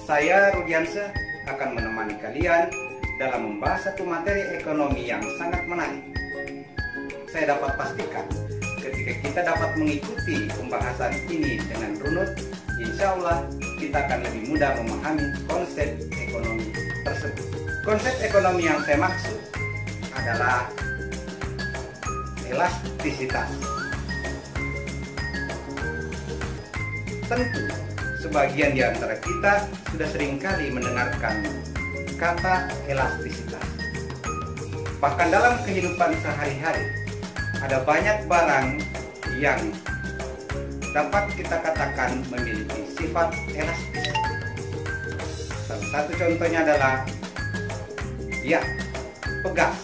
Saya Rudiansyah akan menemani kalian dalam membahas satu materi ekonomi yang sangat menarik. Saya dapat pastikan ketika kita dapat mengikuti pembahasan ini dengan runut, insya Allah kita akan lebih mudah memahami konsep ekonomi tersebut. Konsep ekonomi yang saya maksud adalah elastisitas. Tentu sebagian di antara kita sudah seringkali mendengarkan kata elastisitas. Bahkan dalam kehidupan sehari-hari, ada banyak barang yang dapat kita katakan memiliki sifat elastis. Salah satu contohnya adalah pegas.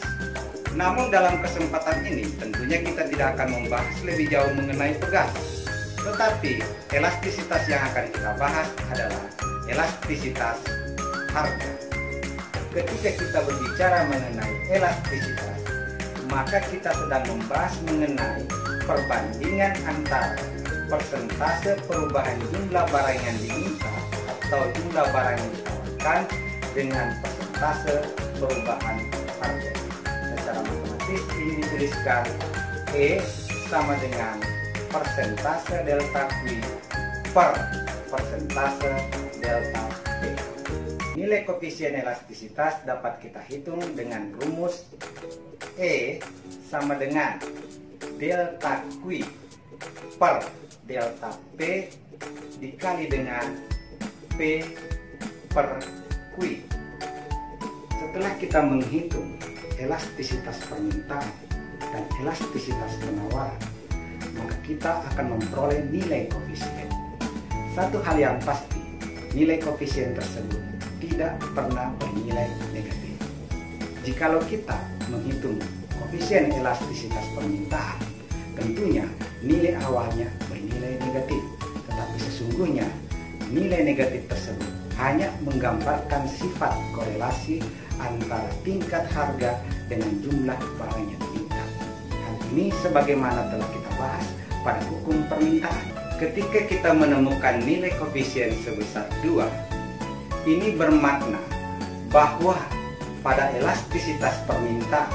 Namun dalam kesempatan ini tentunya kita tidak akan membahas lebih jauh mengenai pegas. Tetapi elastisitas yang akan kita bahas adalah elastisitas harga. Ketika kita berbicara mengenai elastisitas, maka kita sedang membahas mengenai perbandingan antara persentase perubahan jumlah barang yang diminta atau jumlah barang yang ditawarkan dengan persentase perubahan harga. Secara matematis ini dituliskan E sama dengan persentase delta Q per persentase delta P. Nilai koefisien elastisitas dapat kita hitung dengan rumus E sama dengan delta Q per delta P dikali dengan P per Q. Setelah kita menghitung elastisitas permintaan dan elastisitas penawaran, maka kita akan memperoleh nilai koefisien. Satu hal yang pasti, nilai koefisien tersebut tidak pernah bernilai negatif. Jikalau kita menghitung koefisien elastisitas permintaan, tentunya nilai awalnya bernilai negatif. Tetapi sesungguhnya nilai negatif tersebut hanya menggambarkan sifat korelasi antara tingkat harga dengan jumlah barang yang diminta. Hal ini sebagaimana telah kita bahas pada hukum permintaan. Ketika kita menemukan nilai koefisien sebesar 2, ini bermakna bahwa pada elastisitas permintaan,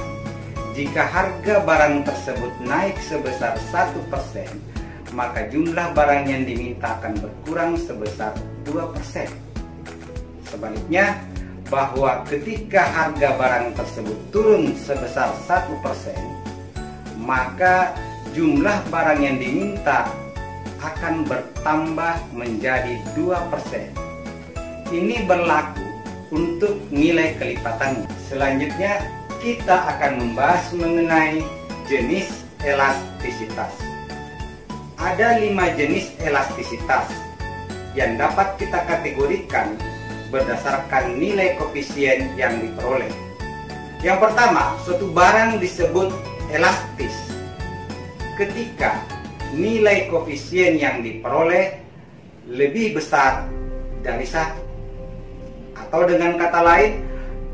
jika harga barang tersebut naik sebesar 1%, maka jumlah barang yang diminta akan berkurang sebesar 2%. Sebaliknya, bahwa ketika harga barang tersebut turun sebesar 1%, maka jumlah barang yang diminta akan bertambah menjadi 2%. Ini berlaku untuk nilai kelipatannya. Selanjutnya kita akan membahas mengenai jenis elastisitas. Ada 5 jenis elastisitas yang dapat kita kategorikan berdasarkan nilai koefisien yang diperoleh. Yang pertama, suatu barang disebut elastis ketika nilai koefisien yang diperoleh lebih besar dari 1. Atau dengan kata lain,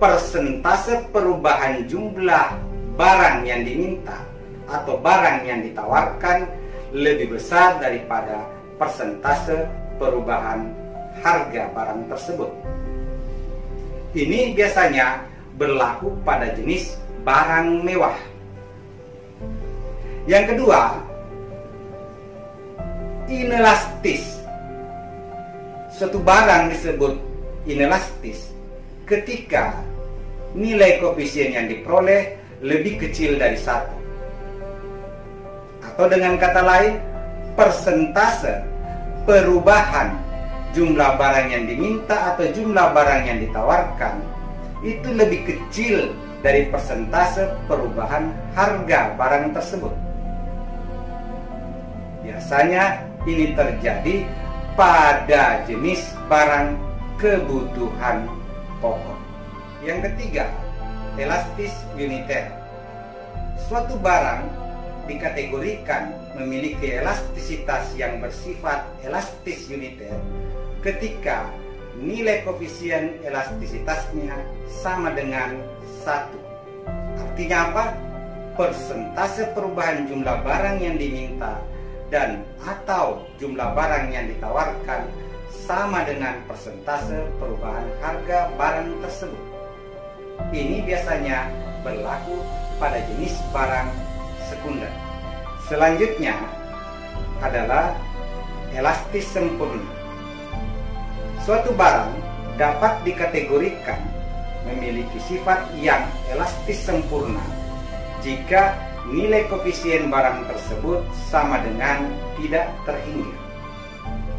persentase perubahan jumlah barang yang diminta atau barang yang ditawarkan lebih besar daripada persentase perubahan harga barang tersebut. Ini biasanya berlaku pada jenis barang mewah. Yang kedua, inelastis. Suatu barang disebut inelastis ketika nilai koefisien yang diperoleh lebih kecil dari 1. Atau dengan kata lain, persentase perubahan jumlah barang yang diminta atau jumlah barang yang ditawarkan itu lebih kecil dari persentase perubahan harga barang tersebut. Biasanya ini terjadi pada jenis barang kebutuhan pokok. Yang ketiga, elastis uniter. Suatu barang dikategorikan memiliki elastisitas yang bersifat elastis uniter ketika nilai koefisien elastisitasnya sama dengan 1. Artinya apa? Persentase perubahan jumlah barang yang diminta dan atau jumlah barang yang ditawarkan sama dengan persentase perubahan harga barang tersebut. Ini biasanya berlaku pada jenis barang sekunder. Selanjutnya adalah elastis sempurna. Suatu barang dapat dikategorikan memiliki sifat yang elastis sempurna jika nilai koefisien barang tersebut sama dengan tidak terhingga.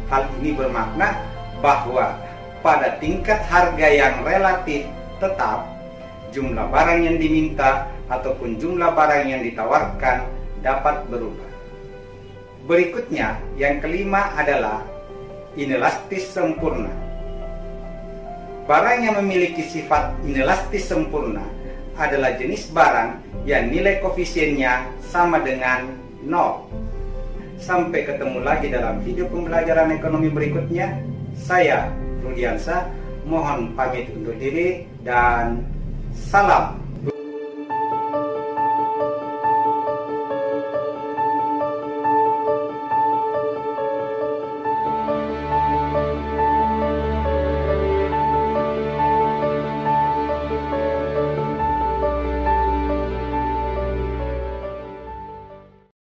Hal ini bermakna bahwa pada tingkat harga yang relatif tetap, jumlah barang yang diminta ataupun jumlah barang yang ditawarkan dapat berubah. Berikutnya, yang kelima adalah inelastis sempurna. Barang yang memiliki sifat inelastis sempurna adalah jenis barang yang nilai koefisiennya sama dengan 0. Sampai ketemu lagi dalam video pembelajaran ekonomi berikutnya. Saya Rudiansa, mohon pamit undur diri dan salam.